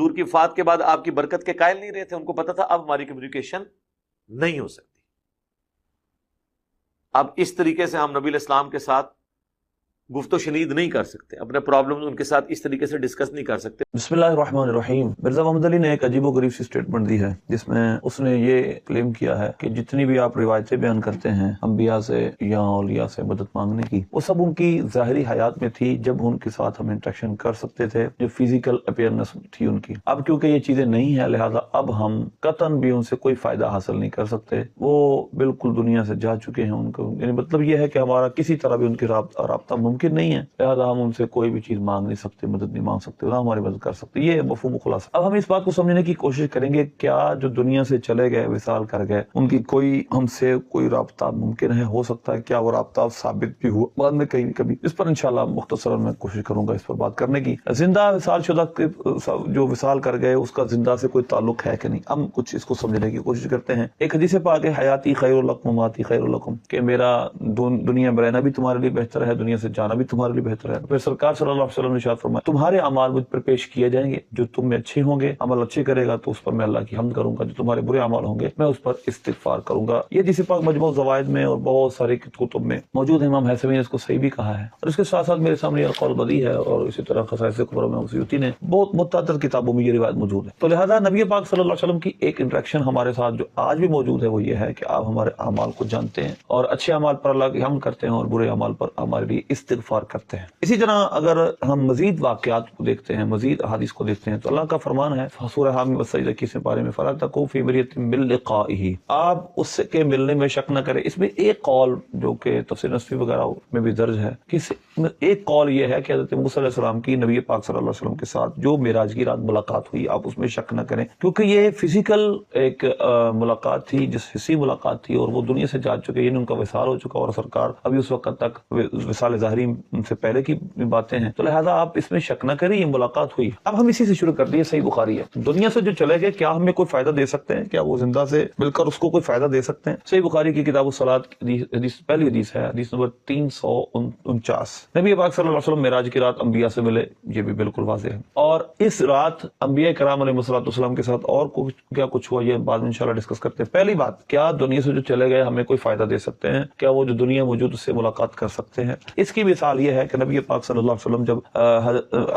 حضور کی وفات کے بعد آپ کی برکت کے قائل نہیں رہے تھے، ان کو پتا تھا اب ہماری کمیونیکیشن نہیں ہو سکتی، اب اس طریقے سے ہم نبی علیہ السلام کے ساتھ گفت و شنید نہیں کر سکتے، اپنے پرابلم ان کے ساتھ اس طریقے سے ڈسکس نہیں کر سکتے۔ بسم اللہ الرحمن الرحیم۔ مرزا محمد علی نے ایک عجیب و غریب سی سٹیٹمنٹ دی ہے جس میں اس نے یہ کلیم کیا ہے کہ جتنی بھی آپ روایتیں بیان کرتے ہیں انبیاء سے یا اولیاء سے مدد مانگنے کی، وہ سب ان کی ظاہری حیات میں تھی جب ان کے ساتھ ہم انٹریکشن کر سکتے تھے، جو فزیکل اپیئرنس تھی ان کی۔ اب کیونکہ یہ چیزیں نہیں ہیں، لہذا اب ہم قطعاً بھی ان سے کوئی فائدہ حاصل نہیں کر سکتے، وہ بالکل دنیا سے جا چکے ہیں، ان کو یعنی مطلب یہ ہے کہ ہمارا کسی طرح بھی ان کے رابطہ ممکن نہیں ہے، لہذا ہم ان سے کوئی بھی چیز مانگ نہیں سکتے، مدد نہیں مانگ سکتے، نہ ہماری مدد کر سکتے۔ یہ مفہوم خلاصہ۔ اب ہم اس بات کو سمجھنے کی کوشش کریں گے، کیا جو دنیا سے چلے گئے، وصال کر گئے، ان کی کوئی ہم سے کوئی رابطہ ممکن ہے، ہو سکتا ہے، کیا وہ رابطہ ثابت بھی ہوا بعد میں کہیں کبھی؟ اس پر انشاءاللہ مختصراً میں کوشش کروں گا اس پر بات کرنے کی۔ زندہ وصال شدہ جو وصال کر گئے اس کا زندہ سے کوئی تعلق ہے کہ نہیں، ہم کچھ اس کو سمجھنے کی کوشش کرتے ہیں۔ ایک حدیث پاک ہے، حیاتی خیر لکم مماتی خیر لکم، کہ میرا دنیا میں رہنا بھی تمہارے لیے بہتر ہے، دنیا سے جانا بھی تمہارے لیے بہتر ہے۔ پھر سرکار صلی اللہ علیہ وسلم نے ارشاد فرمایا، تمہارے اعمال مجھ پر پیش کیے جائیں گے، جو تم میں اچھے ہوں گے، عمل اچھے کرے گا تو اس پر میں اللہ کی حمد کروں گا، جو تمہارے برے اعمال ہوں گے میں اس پر استغفار کروں گا۔ یہ حدیث پاک مجموع الزوائد میں اور بہت سارے کتب میں موجود ہے، امام حیثمی نے اس کو صحیح بھی کہا ہے، اور اس کے ساتھ ساتھ میرے سامنے یہ قول بدی ہے، اور اسی طرح خصائص کبریٰ میں سیوطی نے بہت متعدد کتابوں میں یہ روایت موجود ہے۔ تو لہذا نبی پاک صلی اللہ علیہ وسلم کی ایک انٹریکشن ہمارے ساتھ جو آج بھی موجود ہے وہ یہ ہے کہ آپ ہمارے اعمال کو جانتے ہیں اور اچھے اعمال پر اللہ کی حمد کرتے ہیں اور برے اعمال پر ہمارے لیے استغفار کرتے ہیں۔ اسی طرح اگر ہم مزید واقعات کو دیکھتے ہیں، مزید احادیث کو دیکھتے ہیں، تو اللہ کا فرمان ہے سورہ حامیم والسجدہ 21 پارے میں، فَلَا تَكُوا فِي مِرْيَةٍ مِّن لِقَائِهِ، آپ اس کے ملنے میں شک نہ کریں۔ اس میں ایک قول جو کہ تفسیر نصفی وغیرہ میں بھی درج ہے، کہ ایک قول یہ ہے کہ حضرت موسیٰ علیہ السلام کی نبی پاک صلی اللہ علیہ وسلم کے ساتھ جو معراج کی رات ملاقات ہوئی، آپ اس میں شک نہ کریں، کیونکہ یہ فزیکل ایک ملاقات تھی، جس حصی ملاقات تھی، اور وہ دنیا سے جا چکے، یعنی ان کا وصال ہو چکا، اور سرکار ابھی اس وقت تک وصال ظاہری سے پہلے کی باتیں ہیں، تو لہذا آپ اس میں شک نہ کریں، یہ ملاقات ہوئی۔ اب ہم اسی سے شروع کر دیں، صحیح بخاری ہے، دنیا سے جو چلے گئے کیا ہمیں کوئی فائدہ دے سکتے ہیں؟ کیا وہ زندہ سے مل کر اس کو کوئی فائدہ دے سکتے ہیں؟ صحیح بخاری کی کتاب الصلاۃ حدیث پہلی حدیث ہے، حدیث نمبر 349۔ نبی پاک صلی اللہ علیہ وسلم معراج کی رات انبیاء سے ملے، یہ بھی بالکل واضح ہے، اور اس رات انبیاء کرام علیہ الصلوۃ والسلام کے ساتھ اور کیا کچھ ہوا، یہ بعد میں انشاءاللہ ڈسکس کرتے ہیں۔ پہلی بات، کیا دنیا سے جو چلے گئے ہمیں کوئی فائدہ دے سکتے ہیں؟ کیا وہ جو دنیا موجود اس سے ملاقات کر سکتے ہیں؟ اس کی مثال یہ ہے کہ نبی پاک صلی اللہ علیہ وسلم جب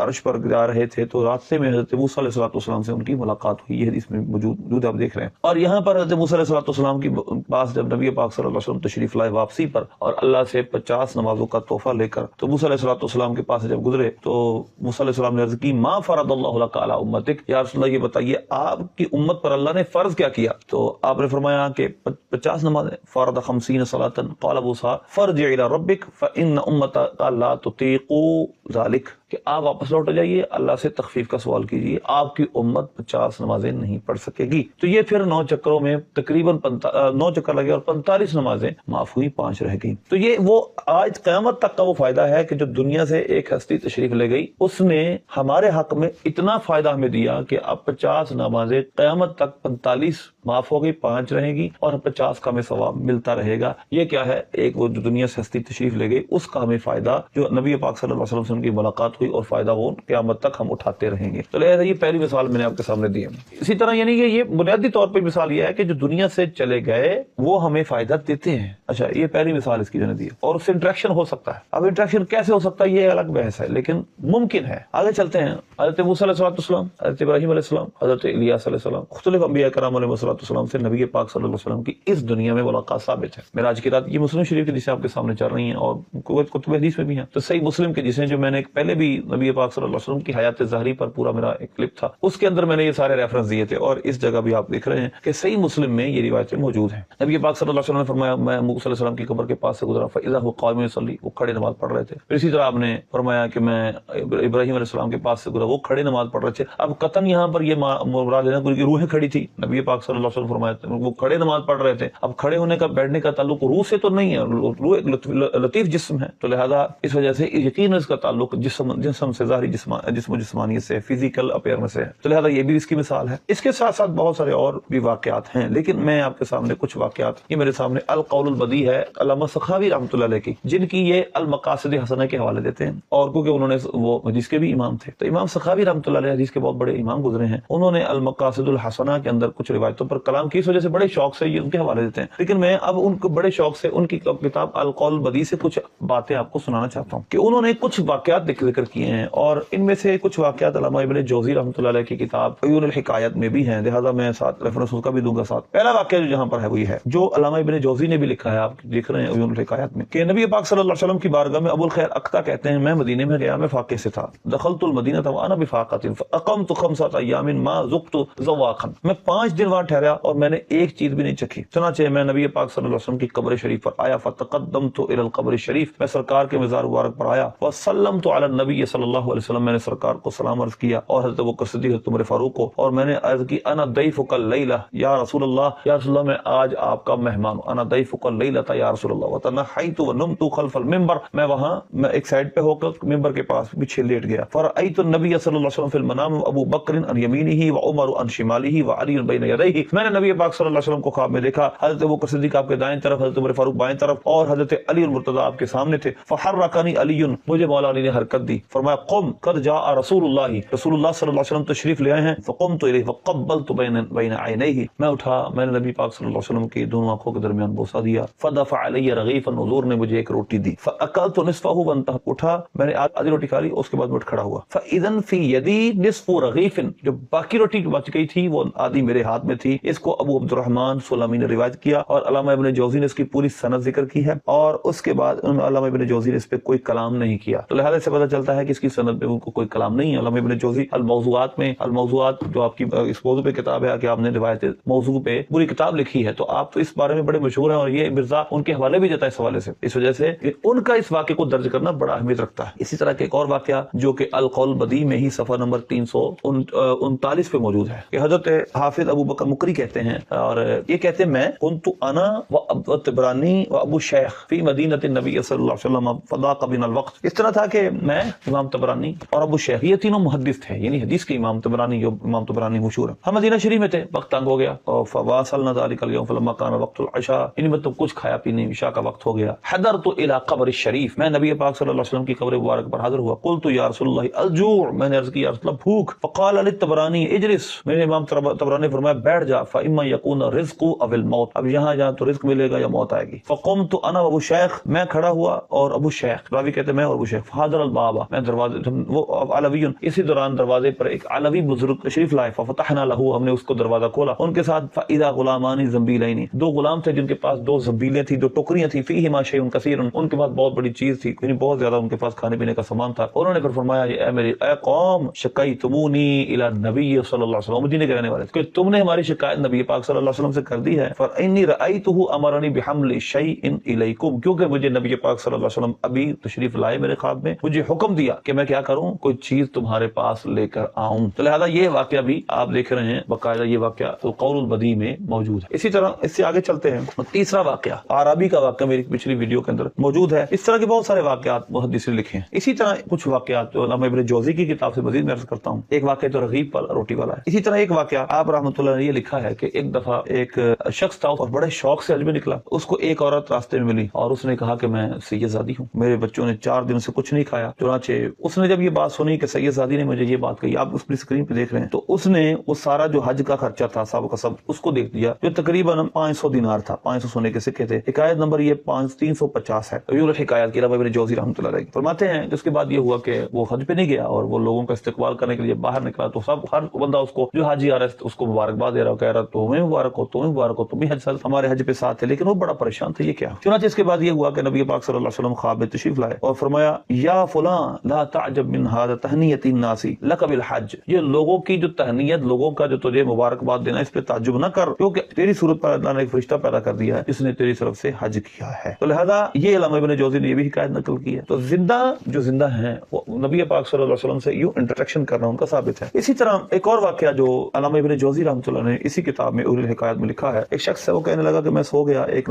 عرش پر جا رہے تھے تو راستے میں حضرت موسیٰ علیہ السلام سے ان کی ملاقات ہوئی، یہ حدیث میں موجود آپ دیکھ رہے ہیں۔ اور یہاں پر حضرت موسیٰ علیہ السلام کی پاس جب نبی پاک صلی اللہ علیہ وسلم تشریف لائے واپسی پر، اور اللہ سے 50 نمازوں کا تحفہ لے کر، تو موسیٰ علیہ السلام کے پاس جب گزرے تو موسیٰ علیہ السلام نے عرض کی، ما فرض اللہ لک علی امتک، یا رسول اللہ یہ بتائیے آپ کی امت پر اللہ نے فرض کیا کیا؟ تو آپ نے فرمایا کہ 50 نمازیں، فرض 50 صلاۃ، قال موسیٰ فرجع الی ربک فان امتک لا تطیق ذلک، کہ آپ واپس لوٹ جائیے، اللہ سے تخفیف کا سوال کیجیے، آپ کی امت 50 نمازیں نہیں پڑھ سکے گی۔ تو یہ پھر 9 چکروں میں تقریباً 9 چکر لگے اور 45 نمازیں معاف ہوئی، 5 رہ گئی۔ تو یہ وہ آج قیامت تک کا وہ فائدہ ہے کہ جو دنیا سے ایک ہستی تشریف لے گئی، اس نے ہمارے حق میں اتنا فائدہ ہمیں دیا کہ اب 50 نمازیں قیامت تک 45 معاف ہو گئی، 5 رہے گی، اور 50 کا ہمیں ثواب ملتا رہے گا۔ یہ کیا ہے؟ ایک وہ جو دنیا سے ہستی تشریف لے گئی، اس کا ہمیں فائدہ جو نبی پاک صلی اللہ علیہ وسلم سے ان کی ملاقات ہوئی، اور فائدہ وہ قیامت تک ہم اٹھاتے رہیں گے۔ تو لہذا یہ پہلی مثال میں نے آپ کے سامنے دی ہے۔ اسی طرح یعنی کہ یہ بنیادی طور پہ مثال یہ ہے کہ جو دنیا سے چلے گئے وہ ہمیں فائدہ دیتے ہیں۔ اچھا، یہ پہلی مثال اس کی جو نے دی ہے، اور اس سے انٹریکشن ہو سکتا ہے۔ اب انٹریکشن کیسے ہو سکتا ہے یہ الگ بحث ہے، لیکن ممکن ہے۔ آگے چلتے ہیں۔ حضرت موسیٰ علیہ السلام، حضرت ابراہیم علیہ السلام، حضرت الیاس علیہ السلام، مختلف انبیاء کرام علیہ السلام سے نبی پاک صلی اللہ علیہ وسلم کی اس دنیا میں ملاقات ثابت ہے۔ معراج کی رات، یہ مسلم شریف کی حدیثیں آپ کے سامنے چل رہی ہیں، اور کتب حدیث میں بھی ہیں۔ تو صحیح مسلم کی حدیثیں جو میں نے پہلے بھی نبی پاک صلی اللہ علیہ وسلم کی حیات ظاہری پر پورا میرا ایک کلپ تھا، اس کے اندر میں نے یہ سارے ریفرنس دیے تھے، اور اس جگہ بھی آپ دیکھ رہے ہیں کہ صحیح مسلم میں یہ روایتیں موجود ہیں۔ نبی پاک صلی اللہ علیہ وسلم نے فرمایا، میں موسیٰ علیہ السلام کی قبر کے پاس سے گزرا، فاذا هو قائم يصلي، وہ کھڑے نماز پڑھ رہے تھے۔ پھر اسی طرح آپ نے فرمایا کہ میں ابراہیم علیہ السلام کے پاس سے گزرا، وہ کھڑے نماز پڑھ رہے تھے۔ اب قطن یہاں پر یہ مراد ہے کہ روحیں کھڑی تھی، نبی پاک صلی اللہ علیہ وسلم فرمایا وہ کھڑے نماز پڑھ رہے تھے۔ اب کھڑے ہونے کا، بیٹھنے کا تعلق روح سے تو نہیں ہے، روح ایک لطیف جسم ہے، تو لہذا اس وجہ سے یقیناً اس کا تعلق تعلق جسم سے، ظاہری جسم و جسمانیت سے، فزیکل اپیئرنس سے ہے، تو لہذا یہ بھی اس کی مثال ہے۔ اس کے ساتھ ساتھ بہت سارے اور بھی واقعات ہیں، لیکن میں آپ کے سامنے کچھ واقعات، یہ میرے سامنے القول البدیع ہے علامہ سخاوی رحمۃ اللہ علیہ کی، جن کی یہ المقاصد حسنہ کے حوالے دیتے ہیں، اور کیونکہ انہوں نے وہ حدیث کے بھی امام تھے، تو امام سخاوی رحمۃ اللہ علیہ حدیث کے بہت بڑے امام گزرے ہیں، انہوں نے المقاصد الحسنہ کے اندر کچھ روایتوں پر کلام کی، اس وجہ سے بڑے شوق سے یہ ان کے حوالے دیتے ہیں، لیکن میں اب ان کو بڑے شوق سے ان کی کتاب القول البدیع سے کچھ باتیں آپ کو سنانا چاہتا ہوں کہ انہوں نے کچھ واقعات ذکر کیے ہیں، اور ان میں سے کچھ واقعات علامہ ابن جوزی رحمۃ اللہ علیہ کی کتاب عیون الحکایت میں بھی ہیں، لہذا میں ساتھ ریفرنس اس کا بھی دوں گا ساتھ۔ پہلا واقعہ جو جہاں پر ہے وہ یہ ہے جو علامہ ابن جوزی نے بھی لکھا ہے، آپ دیکھ رہے ہیں عیون الحکایت میں، کہ نبی پاک صلی اللہ علیہ وسلم کی بارگاہ میں ابو الخیر اقطع کہتے ہیں میں مدینے میں گیا، میں فاقے سے تھا، دخلت المدینہ وانا بفاقۃ فاقمت 5 ایام ما ذقت ذواقا، میں 5 دن وہاں ٹھہرا اور میں نے ایک چیز بھی نہیں چکھی، چنانچہ میں نبی پاک صلی اللہ علیہ وسلم کی قبر شریف پر آیا، فتقدمت الى القبر الشریف، میں سرکار کے مزار مبارک پر آیا، وسلمت علی النبی صلی اللہ علیہ وسلم، میں نے سرکار کو سلام عرض کیا، اور حضرت ابوبکر صدیق، حضرت عمر فاروق کو، اور میں نے عرض کی انا ضیفک اللیلہ یا رسول اللہ، یا رسول اللہ میں آج آپ کا مہمان ہوں، انا ضیفک اللیلہ یا رسول اللہ، وتنحیت ونمت خلف المنبر، میں وہاں میں ایک سائڈ پہ ہو کر ممبر کے پاس پیچھے لیٹ گیا، فرأیت النبی صلی اللہ علیہ وسلم فی المنام ابو بکر عن یمینہ وعمر عن شمالہ وعلی بین یدیہ، میں نے نبی پاک صلی اللہ علیہ وسلم کو خواب میں دیکھا، حضرت ابوبکر صدیق آپ کے دائیں طرف، حضرت عمر فاروق بائیں طرف، اور حضرت علی المرتضی آپ کے سامنے تھے، فحرکنی علی، مجھے مولا علی نے حرکت دی، فرمایا قم قد جاء رسول اللہ، رسول اللہ صلی اللہ علیہ وسلم تشریف لے آئے ہیں، فقمت الیہ فقبلت بین عینیہ، میں اٹھا، میں نے نبی پاک صلی اللہ علیہ وسلم کی دونوں آنکھوں کے درمیان بوسہ دیا، فدفع علی رغیفا، حضور نے مجھے ایک روٹی دی، فاکلت نصفہ وانتهى، اٹھا میں نے آدھی روٹی کھا لی، اس کے بعد میں کھڑا ہوا، فاذا فی یدی نصف رغیف، جو باقی روٹی بچ گئی تھی وہ آدھی میرے ہاتھ میں تھی۔ اس کو ابو عبد الرحمن سلمی نے روایت کیا، اور علامہ ابن جوزی نے اس کی پوری سند ذکر کی ہے، اور اس کے بعد علامہ ابن جوزی نے اس پہ کوئی کلام نہیں کیا، تو لہذا سے پتہ چلتا ہے کہ اس کی سند پہ ان کو کوئی کلام نہیں ہے۔ علامہ ابن جوزی الموضوعات میں، الموضوعات جو آپ کی اس موضوع پہ کتاب ہے کہ آپ نے روایت موضوع پہ پوری کتاب لکھی ہے، تو آپ تو اس بارے میں بڑے مشہور ہیں، اور یہ مرزا ان کے حوالے بھی دیتا ہے اس حوالے سے، اس وجہ سے ان کا اس واقعے کو درج کرنا بڑا اہمیت رکھتا ہے۔ اسی طرح کے ایک اور واقعہ جو کہ القول البدیع میں ہی صفحہ نمبر 339 پہ موجود ہے، کہ حضرت حافظ ابو بکر مقری کہتے ہیں، اور یہ کہتے ہیں میں کنت انا و طبرانی و ابو شیخ فی مدینہ النبی صلی اللہ علیہ وسلم فضاق بنا الوقت، اس طرح تھا کہ میں، امام طبرانی اور ابو شیخ، یہ تینوں محدث تھے، یعنی حدیث کے امام طبرانی، جو امام طبرانی مشہور ہے، ہم مدینہ شریف میں تھے، وقت تنگ ہو گیا، اور فواصلنا ذلك اليوم فلما كان وقت العشاء، یعنی مطلب کچھ کھایا پینے عشاء کا وقت ہو گیا، حضرت الى قبر الشریف، میں نبی پاک صلی اللہ علیہ وسلم کی قبر مبارک پر حاضر ہوا، قلت یا رسول اللہ الجوع، میں نے عرض کی یا رسول اللہ بھوک، فقال للطبرانی اجلس، میرے امام طبرانی فرمایا بیٹھ جا، فاما يكون الرزق او الموت، اب یہاں جہاں تو رزق ملے گا یا موت آئے گی، فقمت انا ابو شیخ، میں کھڑا ہوا اور ابو شیخ، راوی کہتے ہیں میں اور ابو شیخ، فحضر الباب، میں دروازے، وہ علوی، اسی دوران دروازے پر ایک علوی بزرگ تشریف لائے، ففتحنا له، ہم نے اس کو دروازہ کھولا، ان کے ساتھ فاذا غلامان زنبیلین، 2 غلام تھے جن کے پاس 2 زنبیلیں تھیں، 2 ٹوکریاں تھیں، فیہما شیء کثیر، ان کے پاس بہت بڑی چیز تھی، یعنی بہت زیادہ ان کے پاس کھانے پینے کا سامان تھا، انہوں نے پھر فرمایا اے قوم شکیتمونی الی النبی صلی اللہ علیہ وسلم، مدینے کے رہنے والے کہ تم نے ہماری شکایت نبی پاک صلی اللہ علیہ وسلم سے کر دی ہے، فانی رأیتہ امرنی بحمل شیء الیکم، کیونکہ مجھے نبی پاک صلی اللہ علیہ وسلم ابھی تشریف لائے میرے خواب میں، مجھے حکم دیا کہ میں کیا کروں، کوئی چیز تمہارے پاس لے کر آؤں، تو لہذا یہ واقعہ بھی آپ دیکھ رہے ہیں، باقاعدہ یہ واقعہ القول البدیع میں موجود ہے۔ اسی طرح اس سے آگے چلتے ہیں، تیسرا واقعہ عربی کا واقعہ میری پچھلی ویڈیو کے اندر موجود ہے، اس طرح کے بہت سارے واقعات محدث نے لکھے ہیں۔ اسی طرح کچھ واقعات جو علامہ ابن جوزی کی کتاب سے مزید میں عرض کرتا ہوں، ایک واقعہ تو رغیف والا، روٹی والا ہے، اسی طرح ایک واقعہ آپ رحمۃ اللہ نے یہ لکھا ہے کہ ایک دفعہ ایک شخص تھا اور بڑے شوق سے حج میں نکلا، اس کو ایک عورت راستے میں ملی اور اس نے کہا کہ میں سید زادی ہوں، میرے بچوں نے 4 دن سے کچھ نہیں کھایا، چنانچہ اس نے جب یہ بات سنی کہ سید زادی نے مجھے یہ بات کہی، آپ اس اسکرین پہ دیکھ رہے ہیں، تو اس نے وہ سارا جو حج کا خرچہ تھا سب کا سب اس کو دیکھ دیا، جو تقریباً 500 دینار تھا، 500 سونے کے سکے تھے، حکایت نمبر یہ 350 ہے، عیون الحکایات کی علامہ ابن جوزی رحمۃ اللہ علیہ فرماتے ہیں کہ اس کے بعد یہ ہوا کہ وہ حج پہ نہیں گیا اور وہ لوگوں کا استقبال کرنے کے لیے باہر نکلا، تو سب ہر بندہ اس کو جو حاجی آ رہا ہے اس کو مبارکباد دے رہا، کہہ رہا تمہیں مبارک ہو، تمہیں مبارک ہو، تم بھی حج ہمارے حج پہ ساتھ تھے، لیکن وہ بڑا پریشان تھا یہ کیا۔ چنانچہ اس کے بعد یہ ہوا کہ نبی پاک صلی اللہ علیہ وسلم خواب میں تشریف لائے اور فرمایا یا فلاں لا تعجب من هذا تہنیت الناس لک بالحج، یہ لوگوں کی جو تہنیت، لوگوں کا جو تجھے مبارکباد دینا، اس پہ تعجب نہ کر، کیونکہ تیری صورت پر اللہ نے ایک فرشتہ پیدا کر دیا ہے جس نے تیری طرف سے حج کیا ہے۔ تو لہذا یہ علامہ ابن جوزی نے یہ بھی حکایت نقل کی ہے، تو زندہ جو زندہ ہیں وہ نبی پاک صلی اللہ علیہ وسلم سے یوں انٹریکشن کرنا ان کا ثابت ہے۔ اسی طرح ایک اور واقعہ جو علامہ ابن جوزی رحمۃ اللہ نے اسی کتاب میں اول الحکایت میں لکھا ہے، ایک شخص ہے وہ کہنے لگا کہ میں سو گیا ایک